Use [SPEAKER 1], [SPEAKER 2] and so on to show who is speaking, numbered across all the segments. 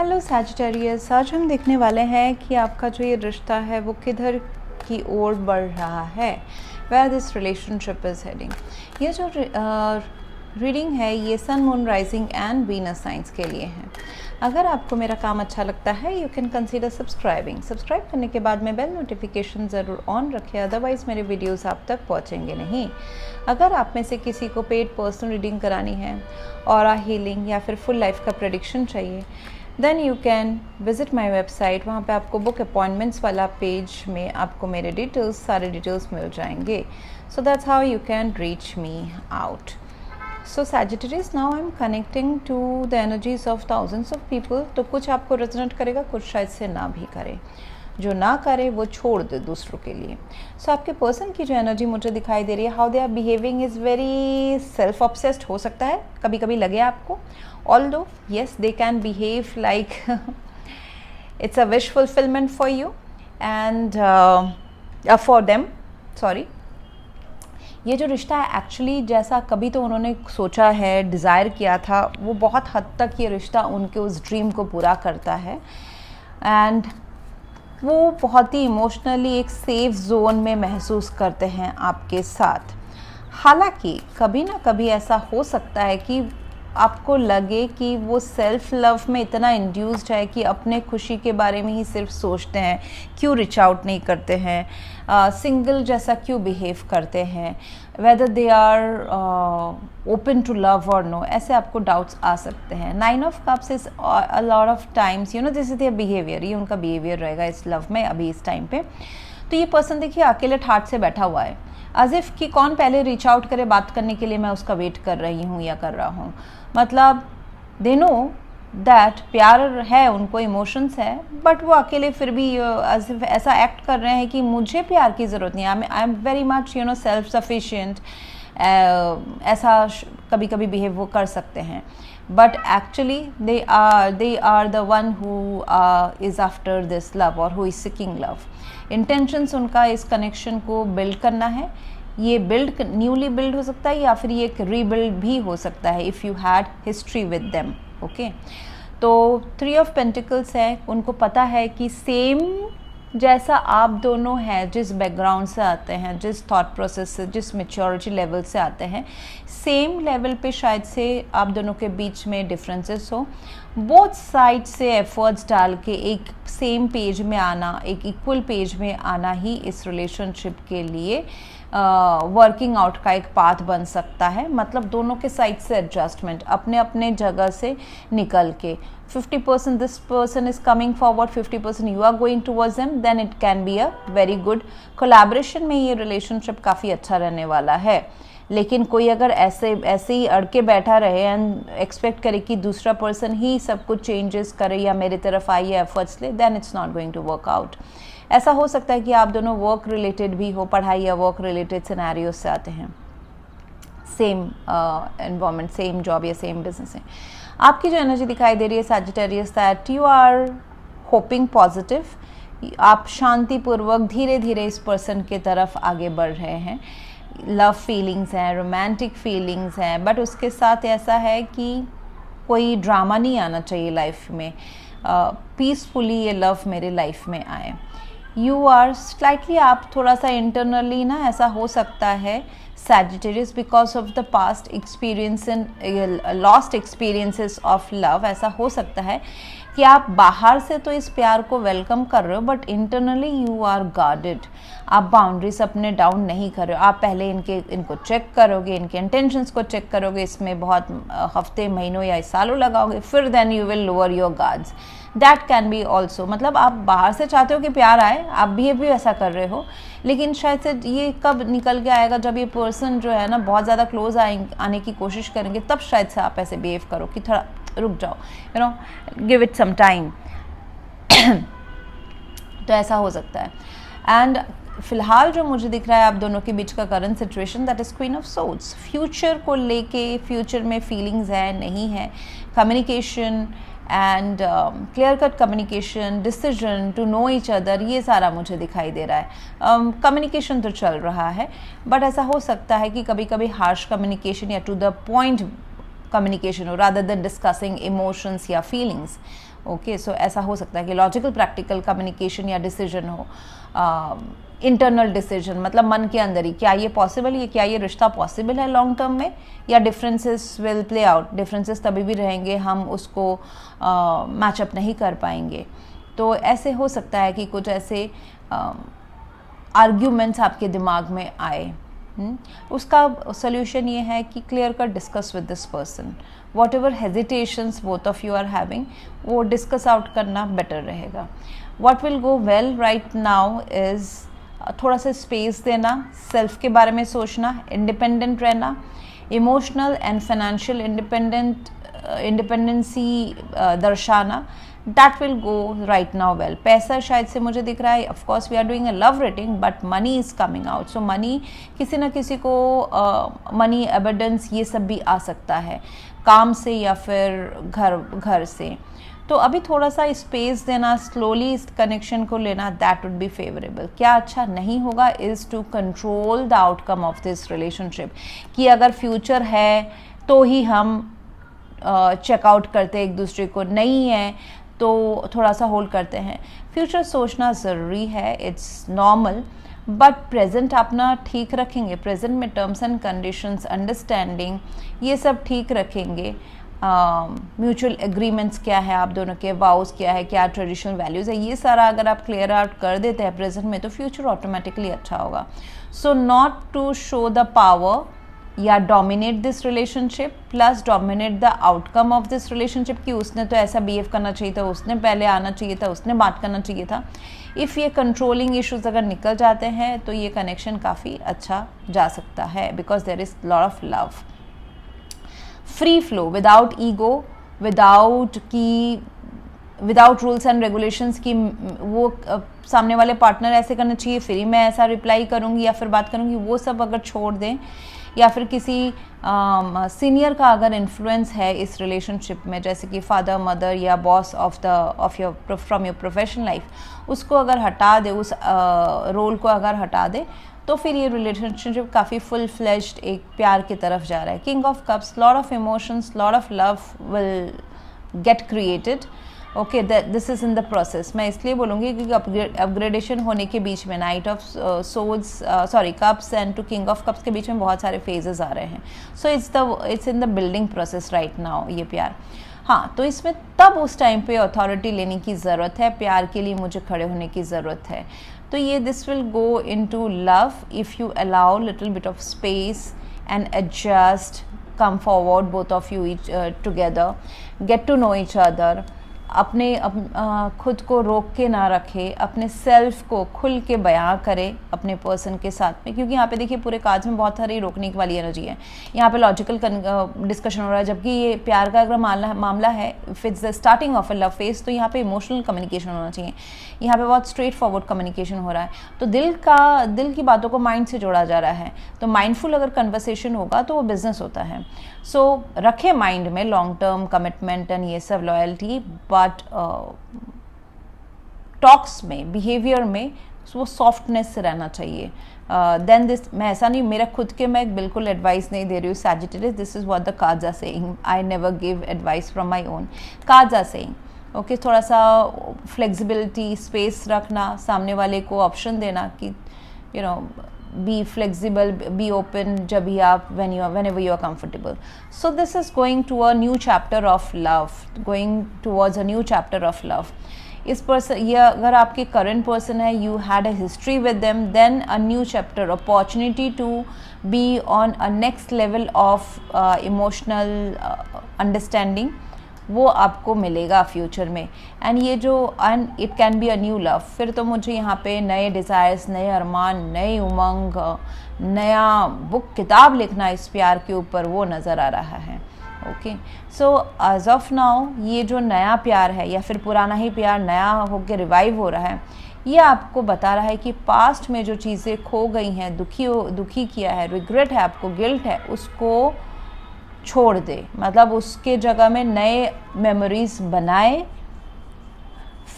[SPEAKER 1] Hello Sagittarius, आज हम देखने वाले हैं कि आपका जो ये रिश्ता है वो किधर की ओर बढ़ रहा है, where this relationship is heading. ये जो रीडिंग है ये sun, moon, rising and Venus science के लिए है। अगर आपको मेरा काम अच्छा लगता है यू कैन कंसीडर सब्सक्राइब करने के बाद में बेल नोटिफिकेशन ज़रूर ऑन रखें, अदरवाइज़ मेरे वीडियोस आप तक पहुंचेंगे नहीं। अगर आप में से किसी को पेड पर्सनल रीडिंग करानी है, ऑरा हीलिंग या फिर फुल लाइफ का प्रेडिक्शन चाहिए, then you can visit my website. वहाँ पे आपको बुक अपॉइंटमेंट्स वाला पेज में आपको मेरे सारे डिटेल्स मिल जाएंगे। So that's how you can reach me out. So Sagittarius, now I'm connecting to the energies of thousands of people. तो कुछ आपको रेजोनेट करेगा, कुछ शायद से ना भी करे। जो ना करे वो छोड़ दे दूसरों के लिए। सो आपके पर्सन की जो एनर्जी मुझे दिखाई दे रही है, how they are behaving is very self obsessed हो सकता है, कभी कभी लगे आपको। Although yes they can behave like it's a wish fulfilment for you and for them, sorry. ये जो रिश्ता है एक्चुअली जैसा कभी तो उन्होंने सोचा है, डिज़ायर किया था, वो बहुत हद तक ये रिश्ता उनके उस ड्रीम को पूरा करता है। एंड वो बहुत ही इमोशनली एक सेफ जोन में महसूस करते हैं आपके साथ। हालांकि कभी ना कभी ऐसा हो सकता है कि आपको लगे कि वो सेल्फ लव में इतना इंड्यूस्ड है कि अपने खुशी के बारे में ही सिर्फ सोचते हैं, क्यों रिच आउट नहीं करते हैं, सिंगल जैसा क्यों बिहेव करते हैं, whether they are open to love और नो, ऐसे आपको डाउट्स आ सकते हैं। 9 of cups is a lot of times this is their behaviour, ये उनका बिहेवियर रहेगा इस लव में अभी इस टाइम पे। तो ये पर्सन देखिए अकेले ठाट से बैठा हुआ है, एज इफ़ कि कौन पहले रीच आउट करे बात करने के लिए, मैं उसका वेट कर रही हूँ या कर रहा हूँ। मतलब दे नो दैट प्यार है उनको, इमोशंस है, बट वो अकेले फिर भी ऐसा एक्ट कर रहे हैं कि मुझे प्यार की ज़रूरत नहीं है, I am very much self sufficient. ऐसा कभी कभी बिहेव वो कर सकते हैं, but actually they are the one who is after this love और who is seeking love. Intentions उनका इस कनेक्शन को बिल्ड करना है। ये बिल्ड न्यूली बिल्ड हो सकता है या फिर ये एक रीबिल्ड भी हो सकता है if you had history with them. Okay, तो 3 ऑफ पेंटिकल्स है, उनको पता है कि सेम जैसा आप दोनों हैं, जिस बैकग्राउंड से आते हैं, जिस थॉट प्रोसेस से, जिस मेच्योरिटी लेवल से आते हैं, सेम लेवल पे शायद से आप दोनों के बीच में डिफरेंसेस हो। बोथ साइड से एफर्ट्स डाल के एक सेम पेज में आना, एक इक्वल पेज में आना ही इस रिलेशनशिप के लिए वर्किंग आउट का एक पाथ बन सकता है। मतलब दोनों के साइड से एडजस्टमेंट, अपने अपने जगह से निकल के 50% this person is coming forward, 50% you are going towards them, then it can be a very good collaboration में ये रिलेशनशिप काफ़ी अच्छा रहने वाला है। लेकिन कोई अगर ऐसे ही अड़के बैठा रहे एंड एक्सपेक्ट करे कि दूसरा पर्सन ही सब कुछ चेंजेस करे या मेरी तरफ आइए एफर्ट्स ले, then it's not going to work out. ऐसा हो सकता है कि आप दोनों वर्क रिलेटेड भी हो, पढ़ाई या वर्क रिलेटेड सिनेरियो से आते हैं, सेम एनवायरनमेंट, सेम जॉब या सेम बिजनेस है। आपकी जो एनर्जी दिखाई दे रही है Sagittarius, that you are hoping positive. आप शांतिपूर्वक धीरे धीरे इस पर्सन के तरफ आगे बढ़ रहे हैं। लव फीलिंग्स हैं, रोमांटिक फीलिंग्स हैं, बट उसके साथ ऐसा है कि कोई ड्रामा नहीं आना चाहिए लाइफ में। पीसफुली ये लव मेरे लाइफ में आए। यू आर स्लाइटली, आप थोड़ा सा इंटरनली ना ऐसा हो सकता है Sagittarius, because of the past experience and lost experiences of love, ऐसा हो सकता है कि आप बाहर से तो इस प्यार को वेलकम कर रहे हो, but internally you are guarded. आप बाउंड्रीज अपने डाउन नहीं कर रहे हो। आप पहले इनको चेक करोगे, इनके इंटेंशंस को चेक करोगे, इसमें बहुत हफ्ते, महीनों या सालों लगाओगे, फिर then you will lower your guards. That can be also, मतलब आप बाहर से चाहते हो कि प्यार आए, आप बिहेव भी ऐसा कर रहे हो, लेकिन शायद से ये कब निकल के आएगा, जब ये पर्सन जो है ना बहुत ज़्यादा क्लोज आने की कोशिश करेंगे, तब शायद से आप ऐसे बिहेव करो कि थोड़ा रुक जाओ, गिव इट सम टाइम। तो ऐसा हो सकता है। एंड फिलहाल जो मुझे दिख रहा है आप दोनों के बीच का current situation, that is queen of swords. Future को लेके, फ्यूचर में फीलिंग्स है नहीं है, communication and clear cut communication, decision to know each other, ये सारा मुझे दिखाई दे रहा है। कम्युनिकेशन तो चल रहा है, बट ऐसा हो सकता है कि कभी कभी हार्श कम्युनिकेशन या टू द पॉइंट कम्युनिकेशन हो, रादर देन डिस्कसिंग इमोशंस या फीलिंग्स। ओके, सो ऐसा हो सकता है कि लॉजिकल प्रैक्टिकल कम्युनिकेशन या डिसीजन हो, इंटरनल डिसीजन, मतलब मन के अंदर ही क्या ये पॉसिबल है, क्या ये रिश्ता पॉसिबल है लॉन्ग टर्म में, या differences will play out, differences तभी भी रहेंगे, हम उसको मैचअप नहीं कर पाएंगे। तो ऐसे हो सकता है कि कुछ ऐसे आर्ग्यूमेंट्स आपके दिमाग में आए। उसका सोल्यूशन ये है कि clear cut discuss with this person, whatever hesitations both of you are having, वो डिस्कस आउट करना बेटर रहेगा। What will go well right now is थोड़ा सा स्पेस देना, सेल्फ के बारे में सोचना, इंडिपेंडेंट रहना, इमोशनल एंड फाइनेंशियल इंडिपेंडेंसी दर्शाना, that will go right now well. पैसा शायद से मुझे दिख रहा है, of course we are doing a love rating, but money is coming out, so money किसी ना किसी को मनी एबिडेंस ये सब भी आ सकता है, काम से या फिर घर से। तो अभी थोड़ा सा स्पेस देना, स्लोली इस कनेक्शन को लेना, दैट वुड बी फेवरेबल। क्या अच्छा नहीं होगा is to control the outcome of this relationship, कि अगर फ्यूचर है तो ही हम चेकआउट करते एक दूसरे को, नहीं है तो थोड़ा सा होल्ड करते हैं। फ्यूचर सोचना ज़रूरी है, इट्स नॉर्मल, बट प्रेजेंट अपना ठीक रखेंगे, प्रेजेंट में टर्म्स एंड कंडीशंस, अंडरस्टैंडिंग, ये सब ठीक रखेंगे। म्यूचुअल एग्रीमेंट्स क्या है आप दोनों के, वाउस क्या है, क्या ट्रेडिशनल वैल्यूज़ है, ये सारा अगर आप क्लियर आउट कर देते हैं प्रेजेंट में, तो फ्यूचर ऑटोमेटिकली अच्छा होगा। So not to show the power या dominate this relationship, plus dominate the outcome of this relationship, कि उसने तो ऐसा बिहेव करना चाहिए था, उसने पहले आना चाहिए था, उसने बात करना चाहिए था। इफ़ ये कंट्रोलिंग इश्यूज अगर निकल जाते हैं तो ये कनेक्शन काफ़ी अच्छा जा सकता है, because there is lot of love. Free flow, without ego, without rules and regulations की वो सामने वाले पार्टनर ऐसे करना चाहिए, फिर मैं ऐसा रिप्लाई करूँगी या फिर बात करूँगी, वो सब अगर छोड़ दें, या फिर किसी सीनियर का अगर इन्फ्लुएंस है इस रिलेशनशिप में, जैसे कि फादर, मदर या boss from your professional life, उसको अगर हटा दे, उस रोल को अगर हटा दे, तो फिर ये रिलेशनशिप काफ़ी फुल फ्लेज्ड एक प्यार की तरफ जा रहा है। King of cups, lot of emotions, lot of love will get created. Okay, this is in the process. मैं इसलिए बोलूँगी क्योंकि अपग्रेडेशन होने के बीच में knight of cups and to king of cups के बीच में बहुत सारे फेजेस आ रहे हैं। So it's in the building process right now ये प्यार। हाँ, तो इसमें तब उस टाइम पे अथॉरिटी लेने की ज़रूरत है, प्यार के लिए मुझे खड़े होने की ज़रूरत है। तो ये this will go into love if you allow little bit of space and adjust, come forward both of you together, get to know each other, अपने खुद को रोक के ना रखे, अपने सेल्फ को खुल के बयां करे अपने पर्सन के साथ में, क्योंकि यहाँ पे देखिए पूरे कार्ड्स में बहुत सारी रोकने वाली एनर्जी है। यहाँ पे लॉजिकल डिस्कशन हो रहा है, जबकि ये प्यार का अगर मामला है, if it's the starting of a love phase, तो यहाँ पे इमोशनल कम्युनिकेशन होना चाहिए। यहाँ पे बहुत स्ट्रेट फॉरवर्ड कम्युनिकेशन हो रहा है, तो दिल की बातों को माइंड से जोड़ा जा रहा है। तो माइंडफुल अगर कन्वर्सेशन होगा तो वो बिजनेस होता है। सो रखे माइंड में लॉन्ग टर्म कमिटमेंट एंड ये सब लॉयल्टी, बट टॉक्स में, बिहेवियर में वो सॉफ्टनेस से रहना चाहिए। देन दिस, मैं ऐसा नहीं, मेरा खुद के मैं बिल्कुल एडवाइस नहीं दे रही हूँ Sagittarius, this is what the cards are saying, I never give advice from my own, cards are saying. Okay, थोड़ा सा फ्लेक्सिबिलिटी, स्पेस रखना, सामने वाले को ऑप्शन देना कि you know be flexible, be open जब भी आप whenever you are comfortable. So this is going to a new chapter of love, going towards a new chapter of love. इस पर्सन, ये अगर आपके करंट पर्सन है, you had a history with them, then a new chapter, opportunity to be on a next level of emotional understanding, वो आपको मिलेगा future में। And ये जो it can be a new love, फिर तो मुझे यहाँ पे नए डिज़ायर्स, नए अरमान, नई उमंग, नया बुक किताब लिखना इस प्यार के ऊपर वो नज़र आ रहा है। Okay, so as of now ये जो नया प्यार है, या फिर पुराना ही प्यार नया होकर रिवाइव हो रहा है, ये आपको बता रहा है कि पास्ट में जो चीज़ें खो गई हैं, दुखी किया है, रिग्रेट है, आपको गिल्ट है, उसको छोड़ दे, मतलब उसके जगह में नए मेमोरीज बनाए।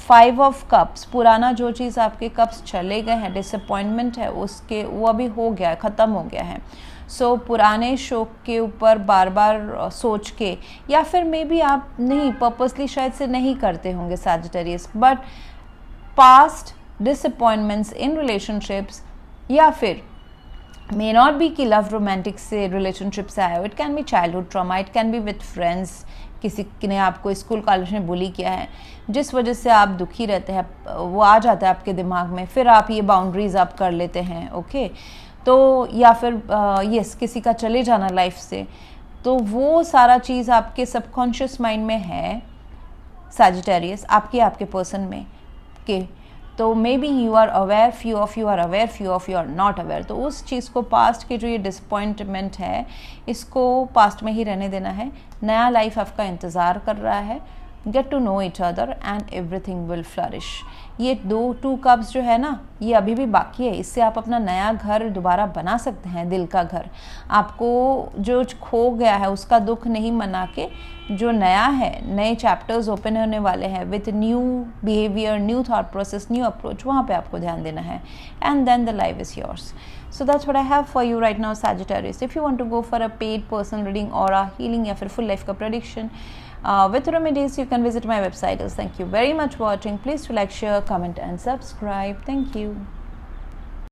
[SPEAKER 1] 5 ऑफ कप्स, पुराना जो चीज़ आपके कप्स चले गए हैं, डिसअपॉइंटमेंट है उसके, वो अभी हो गया है, ख़त्म हो गया है। सो पुराने शौक के ऊपर बार बार सोच के, या फिर मे बी आप नहीं पर्पसली शायद से नहीं करते होंगे Sagittarius, but past disappointments in relationships, या फिर मे नॉट बी कि लव रोमांटिक से रिलेशनशिप से आया हो, it can B childhood trauma, it can B with friends, किसी ने आपको स्कूल कॉलेज में बुली किया है जिस वजह से आप दुखी रहते हैं, वो आ जाता है आपके दिमाग में, फिर आप ये बाउंड्रीज आप कर लेते हैं, ओके। तो या फिर यस किसी का चले जाना लाइफ से, तो वो सारा चीज़ आपके सबकॉन्शियस माइंड में है सैजिटेरियस, आपके पर्सन में के। तो maybe you are aware, few of you are aware, few of you are not aware. तो उस चीज़ को, पास्ट के जो ये डिसअपॉइंटमेंट है, इसको पास्ट में ही रहने देना है। नया लाइफ आपका इंतज़ार कर रहा है। Get to know each other and everything will flourish. ये 2 कप्स जो है ना, ये अभी भी बाकी है। इससे आप अपना नया घर दोबारा बना सकते हैं, दिल का घर। आपको जो खो गया है उसका दुख नहीं मना के, जो नया है, नए चैप्टर्स ओपन होने वाले हैं with new behaviour, new thought process, new approach, वहाँ पे आपको ध्यान देना है। And then the life is yours. So that's what I have for you right now, Sagittarius. If you want to go for a paid personal reading, aura healing, या फिर full life का prediction with remedies, you can visit my website. Thank you very much for watching. Please to like, share, comment and subscribe. Thank you.